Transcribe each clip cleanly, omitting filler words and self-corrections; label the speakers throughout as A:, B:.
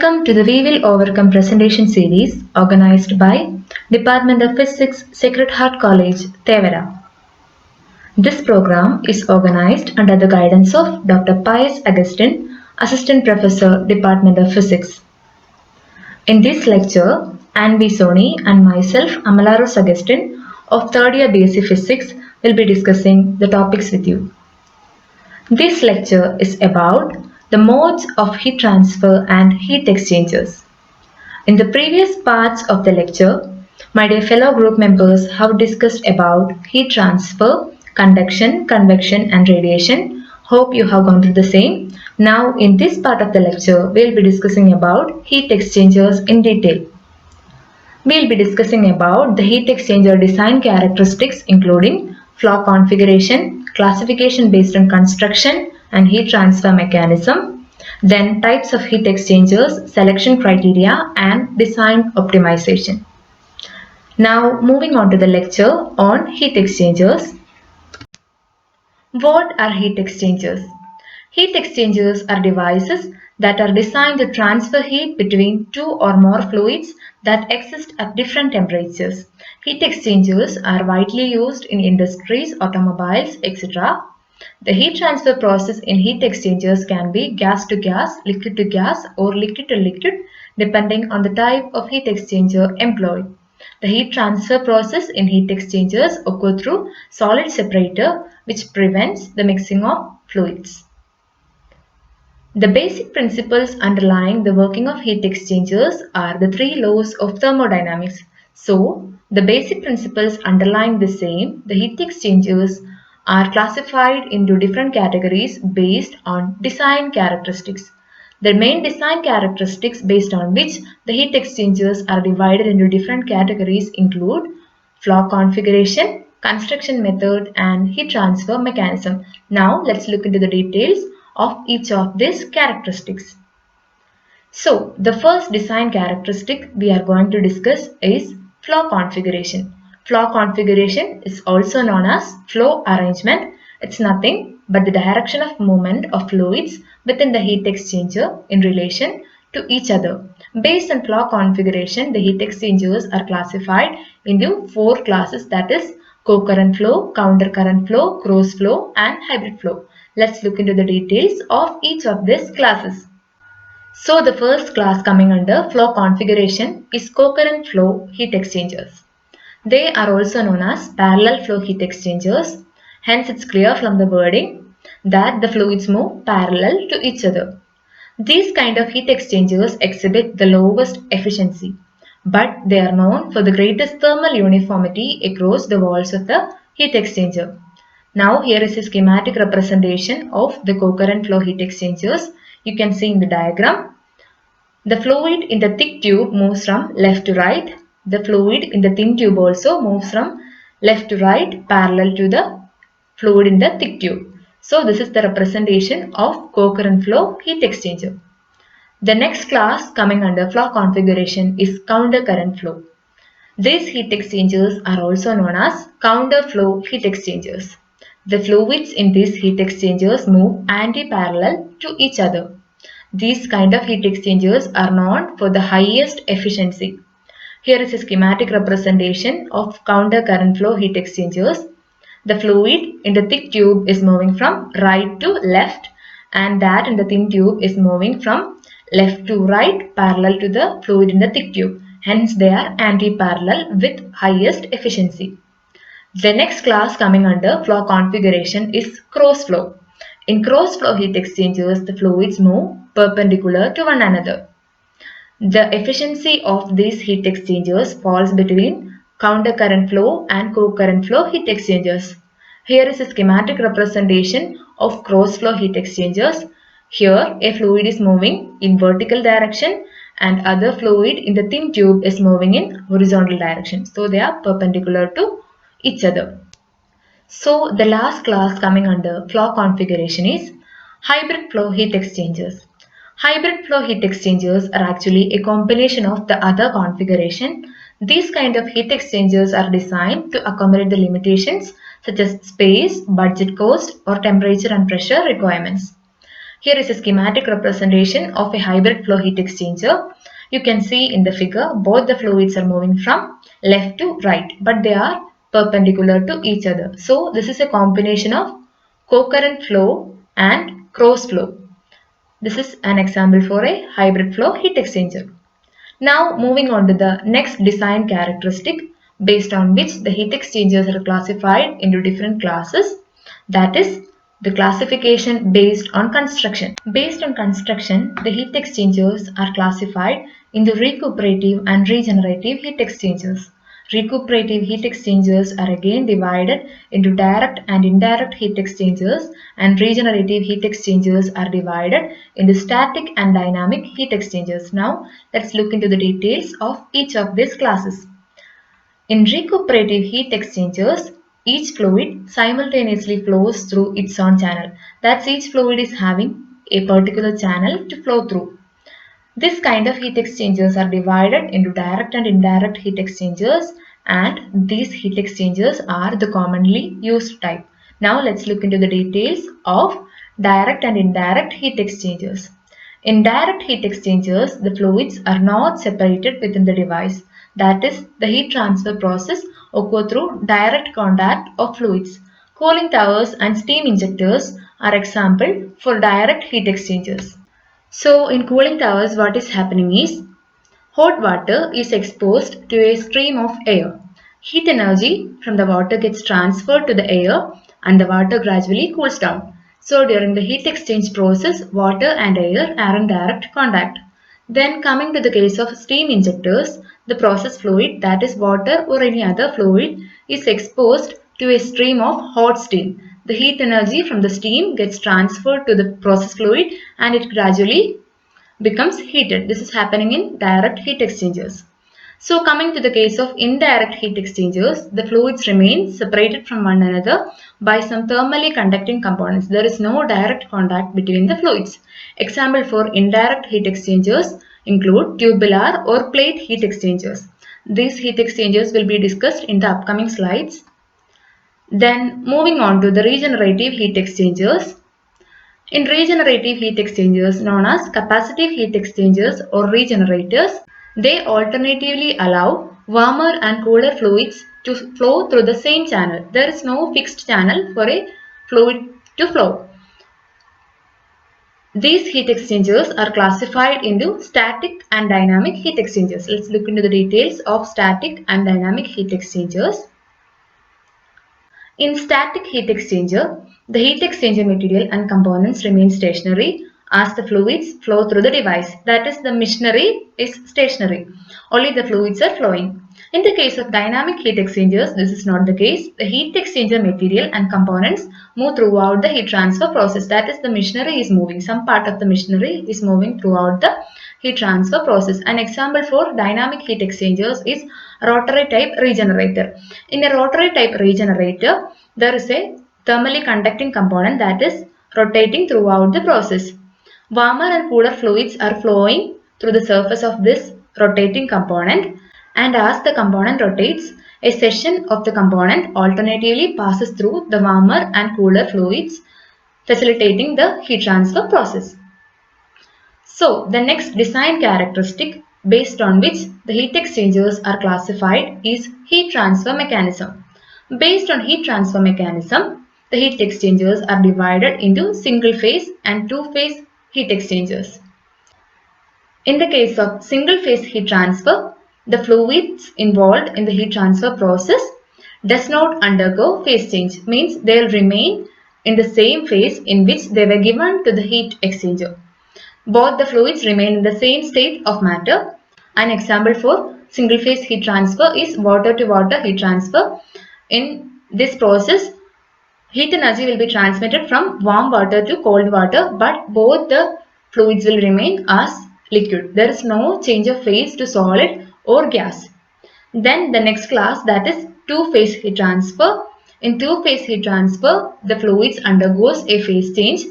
A: Welcome to the We Will Overcome presentation series organized by Department of Physics, Sacred Heart College, Tevera. This program is organized under the guidance of Dr. Pius Augustine, Assistant Professor, Department of Physics. In this lecture, Anne B. Soni and myself, Amalaros Augustine, of 3rd year BSc Physics, will be discussing the topics with you. This lecture is about the modes of heat transfer and heat exchangers. In the previous parts of the lecture, my dear fellow group members have discussed about heat transfer, conduction, convection and radiation. Hope you have gone through the same. Now in this part of the lecture, we will be discussing about heat exchangers in detail. We will be discussing about the heat exchanger design characteristics including flow configuration, classification based on construction and heat transfer mechanism, then types of heat exchangers, selection criteria and design optimization. Now moving on to the lecture on heat exchangers. What are heat exchangers? Heat exchangers are devices that are designed to transfer heat between two or more fluids that exist at different temperatures. Heat exchangers are widely used in industries, automobiles, etc. The heat transfer process in heat exchangers can be gas to gas, liquid to gas, or liquid to liquid, depending on the type of heat exchanger employed. The heat transfer process in heat exchangers occur through solid separator, which prevents the mixing of fluids. The basic principles underlying the working of heat exchangers are the three laws of thermodynamics. So, the basic principles underlying the same, the heat exchangers are classified into different categories based on design characteristics. The main design characteristics based on which the heat exchangers are divided into different categories include flow configuration, construction method and heat transfer mechanism. Now let's look into the details of each of these characteristics. So the first design characteristic we are going to discuss is flow configuration. Flow configuration is also known as flow arrangement. It's nothing but the direction of movement of fluids within the heat exchanger in relation to each other. Based on flow configuration, the heat exchangers are classified into four classes, that is co-current flow, counter-current flow, cross flow and hybrid flow. Let's look into the details of each of these classes. So the first class coming under flow configuration is co-current flow heat exchangers. They are also known as parallel flow heat exchangers. Hence it's clear from the wording that the fluids move parallel to each other. These kind of heat exchangers exhibit the lowest efficiency, but they are known for the greatest thermal uniformity across the walls of the heat exchanger. Now here is a schematic representation of the co-current flow heat exchangers. You can see in the diagram. The fluid in the thick tube moves from left to right. The fluid in the thin tube also moves from left to right parallel to the fluid in the thick tube. So this is the representation of co-current flow heat exchanger. The next class coming under flow configuration is counter current flow. These heat exchangers are also known as counter flow heat exchangers. The fluids in these heat exchangers move anti-parallel to each other. These kind of heat exchangers are known for the highest efficiency. Here is a schematic representation of counter current flow heat exchangers. The fluid in the thick tube is moving from right to left and that in the thin tube is moving from left to right parallel to the fluid in the thick tube. Hence they are anti-parallel with highest efficiency. The next class coming under flow configuration is cross flow. In cross flow heat exchangers, the fluids move perpendicular to one another. The efficiency of these heat exchangers falls between counter current flow and co-current flow heat exchangers. Here is a schematic representation of cross flow heat exchangers. Here a fluid is moving in vertical direction and other fluid in the thin tube is moving in horizontal direction. So they are perpendicular to each other. So the last class coming under flow configuration is hybrid flow heat exchangers. Hybrid flow heat exchangers are actually a combination of the other configuration. These kind of heat exchangers are designed to accommodate the limitations such as space, budget cost or temperature and pressure requirements. Here is a schematic representation of a hybrid flow heat exchanger. You can see in the figure both the fluids are moving from left to right, but they are perpendicular to each other. So this is a combination of co-current flow and cross flow. This is an example for a hybrid flow heat exchanger. Now moving on to the next design characteristic based on which the heat exchangers are classified into different classes, that is the classification based on construction. Based on construction, the heat exchangers are classified into recuperative and regenerative heat exchangers. Recuperative heat exchangers are again divided into direct and indirect heat exchangers, and regenerative heat exchangers are divided into static and dynamic heat exchangers. Now let's look into the details of each of these classes. In recuperative heat exchangers, each fluid simultaneously flows through its own channel. That's each fluid is having a particular channel to flow through. This kind of heat exchangers are divided into direct and indirect heat exchangers, and these heat exchangers are the commonly used type. Now let's look into the details of direct and indirect heat exchangers. In direct heat exchangers, the fluids are not separated within the device. That is, the heat transfer process occurs through direct contact of fluids. Cooling towers and steam injectors are example for direct heat exchangers. So in cooling towers, what is happening is hot water is exposed to a stream of air. Heat energy from the water gets transferred to the air and the water gradually cools down. So during the heat exchange process, water and air are in direct contact. Then coming to the case of steam injectors, the process fluid, that is water or any other fluid, is exposed to a stream of hot steam. The heat energy from the steam gets transferred to the process fluid and it gradually becomes heated. This is happening in direct heat exchangers. So coming to the case of indirect heat exchangers, the fluids remain separated from one another by some thermally conducting components. There is no direct contact between the fluids. Example for indirect heat exchangers include tubular or plate heat exchangers. These heat exchangers will be discussed in the upcoming slides. Then moving on to the regenerative heat exchangers. In regenerative heat exchangers known as capacitive heat exchangers or regenerators, they alternatively allow warmer and cooler fluids to flow through the same channel. There is no fixed channel for a fluid to flow. These heat exchangers are classified into static and dynamic heat exchangers. Let's look into the details of static and dynamic heat exchangers. In static heat exchanger, the heat exchanger material and components remain stationary as the fluids flow through the device. That is, the machinery is stationary. Only the fluids are flowing. In the case of dynamic heat exchangers, this is not the case. The heat exchanger material and components move throughout the heat transfer process. That is, the machinery is moving. Some part of the machinery is moving throughout the heat transfer process. An example for dynamic heat exchangers is rotary type regenerator. In a rotary type regenerator, there is a thermally conducting component that is rotating throughout the process. Warmer and cooler fluids are flowing through the surface of this rotating component, and as the component rotates, a section of the component alternatively passes through the warmer and cooler fluids, facilitating the heat transfer process. So, the next design characteristic based on which the heat exchangers are classified is heat transfer mechanism. Based on heat transfer mechanism, the heat exchangers are divided into single phase and two phase heat exchangers. In the case of single phase heat transfer, the fluids involved in the heat transfer process does not undergo phase change, means they will remain in the same phase in which they were given to the heat exchanger. Both the fluids remain in the same state of matter. An example for single phase heat transfer is water to water heat transfer. In this process, heat energy will be transmitted from warm water to cold water, but both the fluids will remain as liquid. There is no change of phase to solid or gas. Then the next class, that is two-phase heat transfer. In two-phase heat transfer, the fluids undergoes a phase change.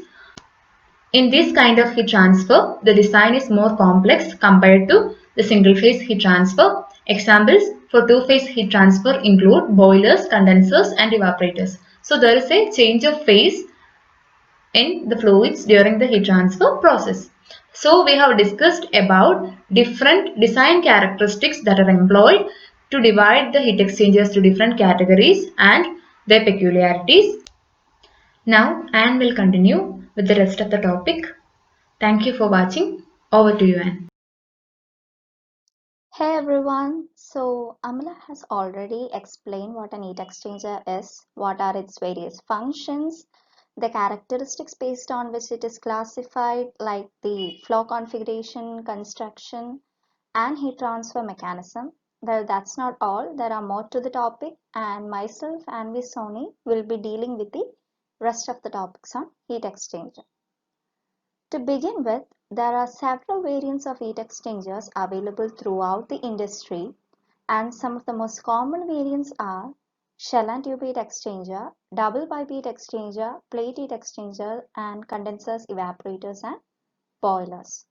A: In this kind of heat transfer, the design is more complex compared to the single-phase heat transfer. Examples for two-phase heat transfer include boilers, condensers and evaporators. So there is a change of phase in the fluids during the heat transfer process. So we have discussed about different design characteristics that are employed to divide the heat exchangers to different categories and their peculiarities. Now Anne will continue with the rest of the topic. Thank you for watching. Over to you, Anne.
B: Hey everyone, so Amala has already explained what an heat exchanger is, what are its various functions, the characteristics based on which it is classified, like the flow configuration, construction, and heat transfer mechanism. Well, that's not all, there are more to the topic, and myself and Sony will be dealing with the rest of the topics on heat exchanger. To begin with, there are several variants of heat exchangers available throughout the industry, and some of the most common variants are shell and tube heat exchanger, double pipe heat exchanger, plate heat exchanger, and condensers, evaporators, and boilers.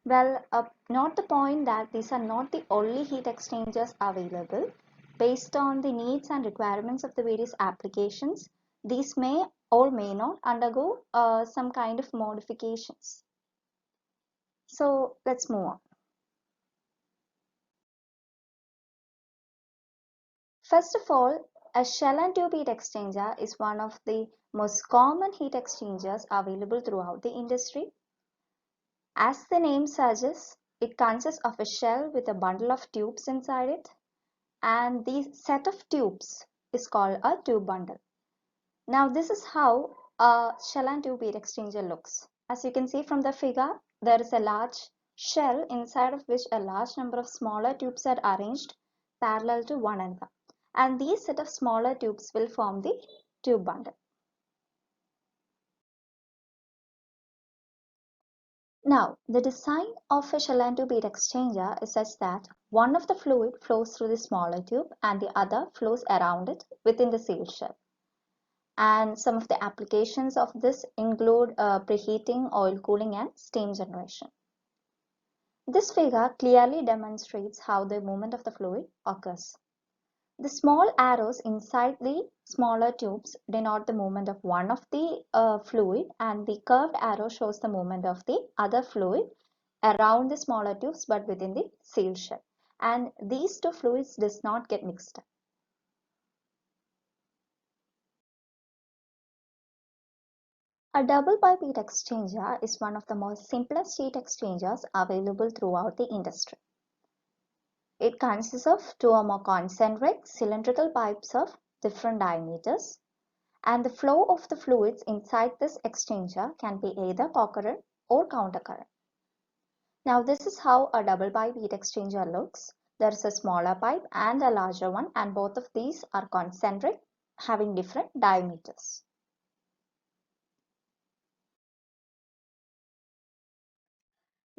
B: Well, not the point that these are not the only heat exchangers available. Based on the needs and requirements of the various applications, these may or may not undergo some kind of modifications. So let's move on. First of all, a shell and tube heat exchanger is one of the most common heat exchangers available throughout the industry. As the name suggests, it consists of a shell with a bundle of tubes inside it, and the set of tubes is called a tube bundle. Now this is how a shell and tube heat exchanger looks. As you can see from the figure, there is a large shell inside of which a large number of smaller tubes are arranged parallel to one another, and these set of smaller tubes will form the tube bundle. Now, the design of a shell and tube heat exchanger is such that one of the fluid flows through the smaller tube and the other flows around it within the sealed shell. And some of the applications of this include preheating, oil cooling, and steam generation. This figure clearly demonstrates how the movement of the fluid occurs. The small arrows inside the smaller tubes denote the movement of one of the fluid, and the curved arrow shows the movement of the other fluid around the smaller tubes but within the sealed shell. And these two fluids does not get mixed up. A double pipe heat exchanger is one of the most simplest heat exchangers available throughout the industry. It consists of two or more concentric cylindrical pipes of different diameters, and the flow of the fluids inside this exchanger can be either co-current or countercurrent. Now this is how a double pipe heat exchanger looks. There is a smaller pipe and a larger one, and both of these are concentric, having different diameters.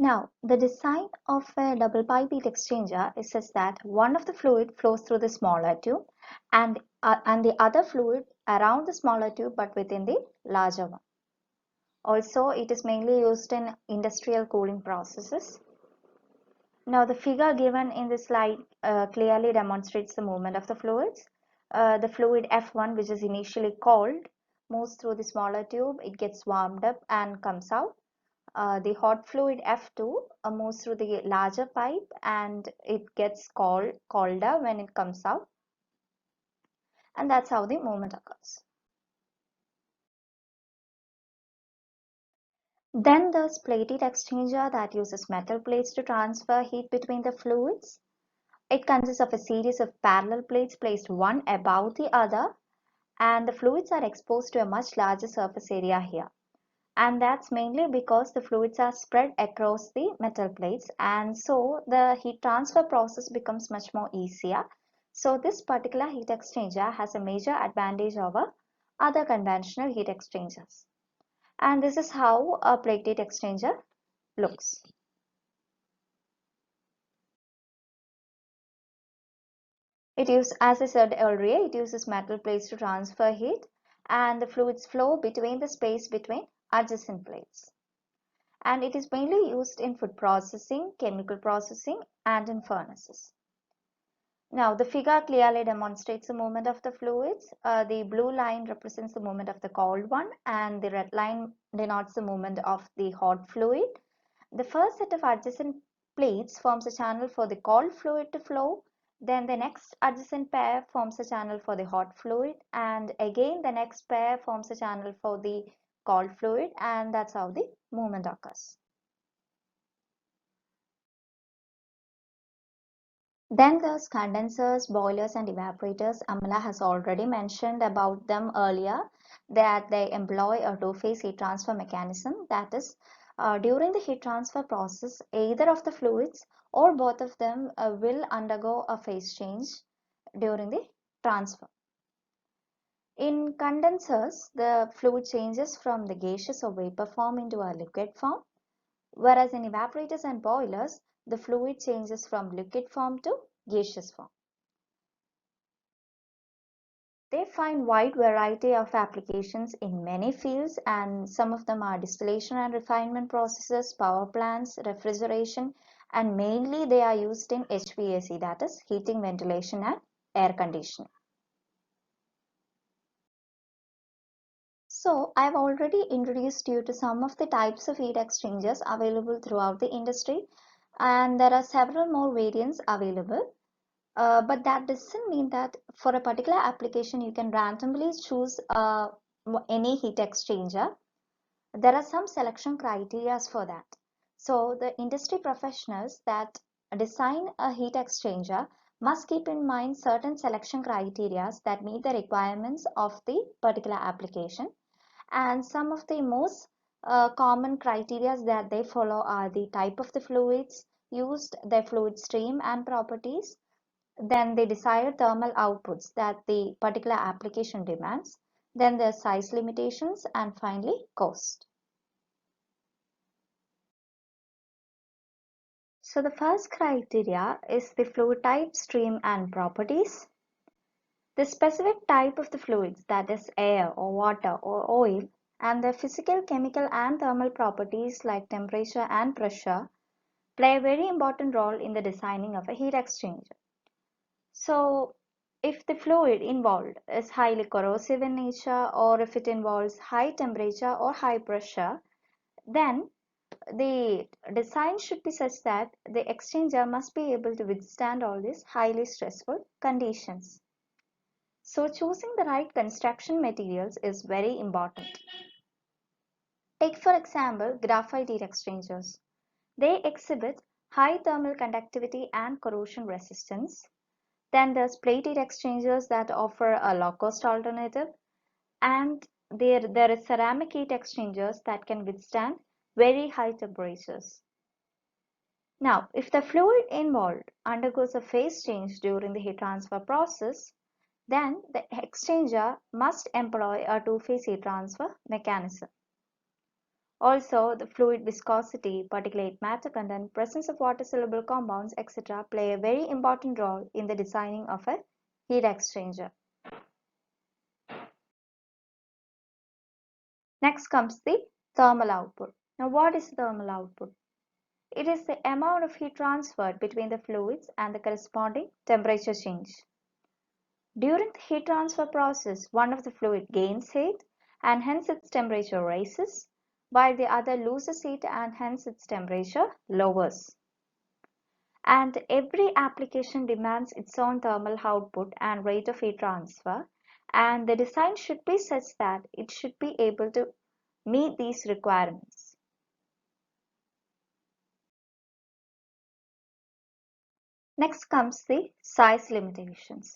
B: Now, the design of a double pipe heat exchanger is such that one of the fluid flows through the smaller tube, and the other fluid around the smaller tube but within the larger one. Also, it is mainly used in industrial cooling processes. Now, the figure given in this slide clearly demonstrates the movement of the fluids. The fluid F1, which is initially cold, moves through the smaller tube, it gets warmed up and comes out. The hot fluid F2 moves through the larger pipe and it gets colder when it comes out, and that's how the movement occurs. Then there's plate heat exchanger that uses metal plates to transfer heat between the fluids. It consists of a series of parallel plates placed one above the other, and the fluids are exposed to a much larger surface area here. And that's mainly because the fluids are spread across the metal plates, and so the heat transfer process becomes much more easier. So this particular heat exchanger has a major advantage over other conventional heat exchangers. And this is how a plate heat exchanger looks. As I said earlier, it uses metal plates to transfer heat, and the fluids flow between the space between adjacent plates. And it is mainly used in food processing, chemical processing, and in furnaces. Now, the figure clearly demonstrates the movement of the fluids. The blue line represents the movement of the cold one, and the red line denotes the movement of the hot fluid. The first set of adjacent plates forms a channel for the cold fluid to flow. Then the next adjacent pair forms a channel for the hot fluid, and again the next pair forms a channel for the cold fluid, and that's how the movement occurs. Then there's condensers, boilers, and evaporators. Amala has already mentioned about them earlier, that they employ a two-phase heat transfer mechanism. That is, during the heat transfer process, either of the fluids or both of them will undergo a phase change during the transfer. In condensers, the fluid changes from the gaseous or vapor form into a liquid form, whereas in evaporators and boilers, the fluid changes from liquid form to gaseous form. They find wide variety of applications in many fields, and some of them are distillation and refinement processes, power plants, refrigeration, and mainly they are used in HVAC, that is heating, ventilation, and air conditioning. So I've already introduced you to some of the types of heat exchangers available throughout the industry, and there are several more variants available. But that doesn't mean that for a particular application you can randomly choose any heat exchanger. There are some selection criteria for that. So the industry professionals that design a heat exchanger must keep in mind certain selection criteria that meet the requirements of the particular application. And some of the most common criteria that they follow are the type of the fluids used, their fluid stream and properties, then the desired thermal outputs that the particular application demands, then the size limitations, and finally cost. So the first criteria is the fluid type, stream, and properties. The specific type of the fluids, that is air or water or oil, and the physical, chemical, and thermal properties like temperature and pressure play a very important role in the designing of a heat exchanger. So if the fluid involved is highly corrosive in nature, or if it involves high temperature or high pressure, then the design should be such that the exchanger must be able to withstand all these highly stressful conditions. So choosing the right construction materials is very important. Take for example graphite heat exchangers. They exhibit high thermal conductivity and corrosion resistance. Then there's plate heat exchangers that offer a low cost alternative, and there is ceramic heat exchangers that can withstand very high temperatures. Now, if the fluid involved undergoes a phase change during the heat transfer process, then the exchanger must employ a two-phase heat transfer mechanism. Also, the fluid viscosity, particulate matter content, presence of water-soluble compounds, etc. play a very important role in the designing of a heat exchanger. Next comes the thermal output. Now, what is thermal output? It is the amount of heat transferred between the fluids and the corresponding temperature change. During the heat transfer process, one of the fluid gains heat and hence its temperature rises, while the other loses heat and hence its temperature lowers. And every application demands its own thermal output and rate of heat transfer, and the design should be such that it should be able to meet these requirements. Next comes the size limitations.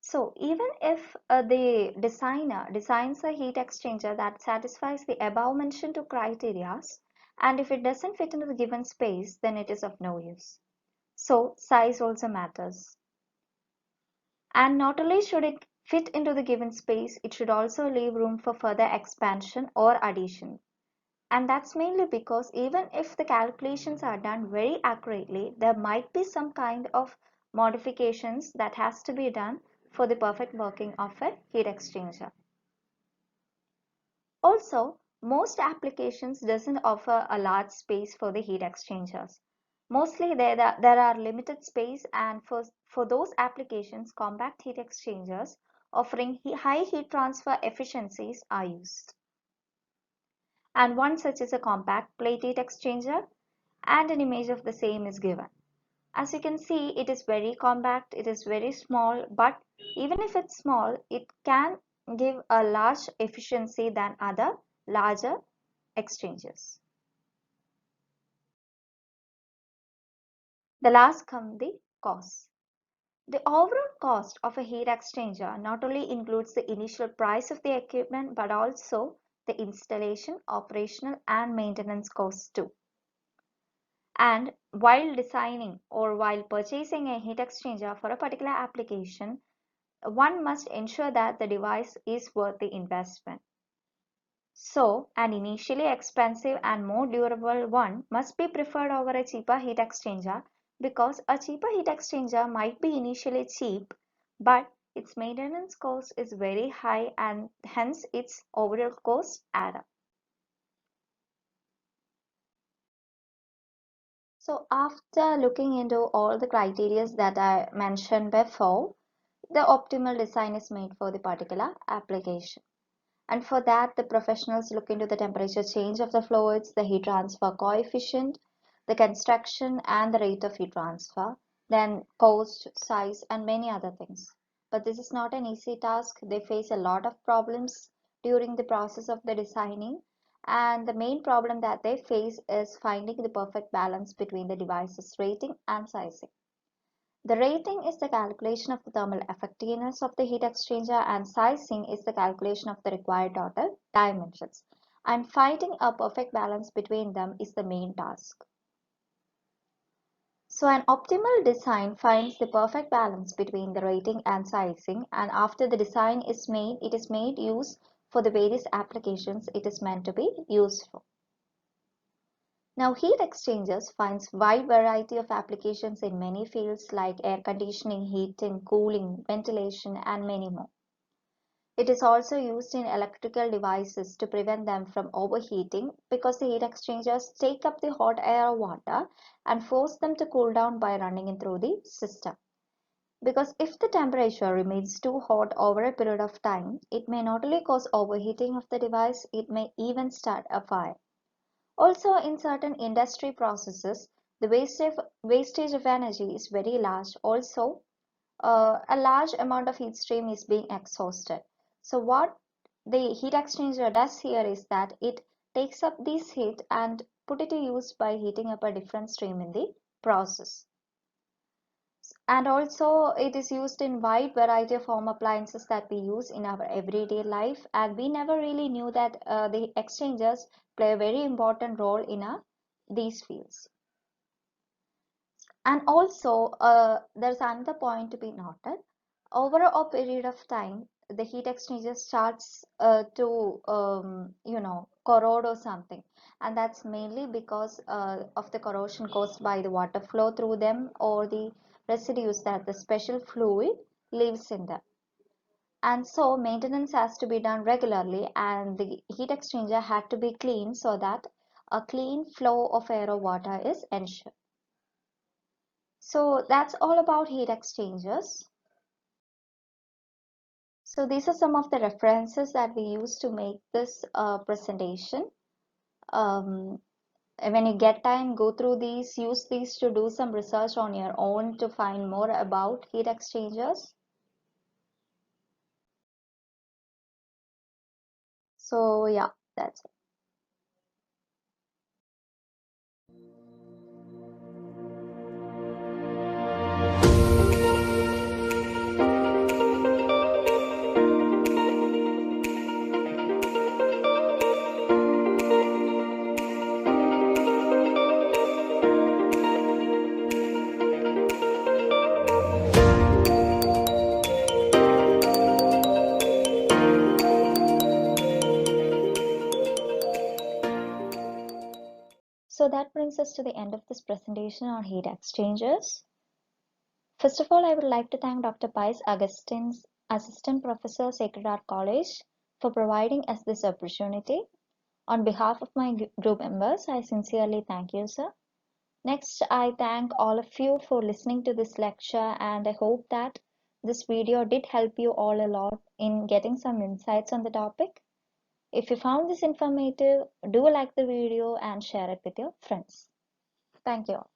B: So even if the designer designs a heat exchanger that satisfies the above mentioned two criteria, and if it doesn't fit into the given space, then it is of no use. So size also matters. And not only should it fit into the given space, it should also leave room for further expansion or addition. And that's mainly because even if the calculations are done very accurately, there might be some kind of modifications that has to be done for the perfect working of a heat exchanger. Also, most applications doesn't offer a large space for the heat exchangers. Mostly there are limited space, and for those applications, compact heat exchangers offering high heat transfer efficiencies are used. And one such is a compact plate heat exchanger, and an image of the same is given. As you can see, it is very compact, it is very small, but even if it's small, it can give a large efficiency than other larger exchangers. The last come the cost. The overall cost of a heat exchanger not only includes the initial price of the equipment, but also the installation, operational, and maintenance costs too. And while designing or while purchasing a heat exchanger for a particular application, one must ensure that the device is worth the investment. So, an initially expensive and more durable one must be preferred over a cheaper heat exchanger, because a cheaper heat exchanger might be initially cheap, but its maintenance cost is very high, and hence its overall cost add up. So after looking into all the criteria that I mentioned before, the optimal design is made for the particular application. And for that, the professionals look into the temperature change of the fluids, the heat transfer coefficient, the construction and the rate of heat transfer, then cost, size, and many other things. But this is not an easy task. They face a lot of problems during the process of the designing. And the main problem that they face is finding the perfect balance between the device's rating and sizing. The rating is the calculation of the thermal effectiveness of the heat exchanger, and sizing is the calculation of the required total dimensions. And finding a perfect balance between them is the main task. So an optimal design finds the perfect balance between the rating and sizing, and after the design is made, it is made use for the various applications it is meant to be used for. Now, heat exchangers finds wide variety of applications in many fields like air conditioning, heating, cooling, ventilation, and many more. It is also used in electrical devices to prevent them from overheating, because the heat exchangers take up the hot air or water and force them to cool down by running it through the system. Because if the temperature remains too hot over a period of time, it may not only cause overheating of the device, it may even start a fire. Also, in certain industry processes, the wastage of energy is very large. Also, a large amount of heat stream is being exhausted. So what the heat exchanger does here is that it takes up this heat and put it to use by heating up a different stream in the process. And also it is used in wide variety of home appliances that we use in our everyday life, and we never really knew that the exchangers play a very important role in these fields. And also there's another point to be noted. Over a period of time, the heat exchanger starts to corrode or something, and that's mainly because of the corrosion caused by the water flow through them, or the residues that the special fluid leaves in them. And so maintenance has to be done regularly, and the heat exchanger had to be cleaned so that a clean flow of air or water is ensured. So that's all about heat exchangers. So these are some of the references that we use to make this presentation. Um, when you get time, go through these, use these to do some research on your own to find more about heat exchangers. So yeah, that's it. So that brings us to the end of this presentation on heat exchangers. First of all, I would like to thank Dr. Pius Augustins, Assistant Professor, Sacred Heart College, for providing us this opportunity. On behalf of my group members, I sincerely thank you, sir. Next, I thank all of you for listening to this lecture, and I hope that this video did help you all a lot in getting some insights on the topic. If you found this informative, do like the video and share it with your friends. Thank you all.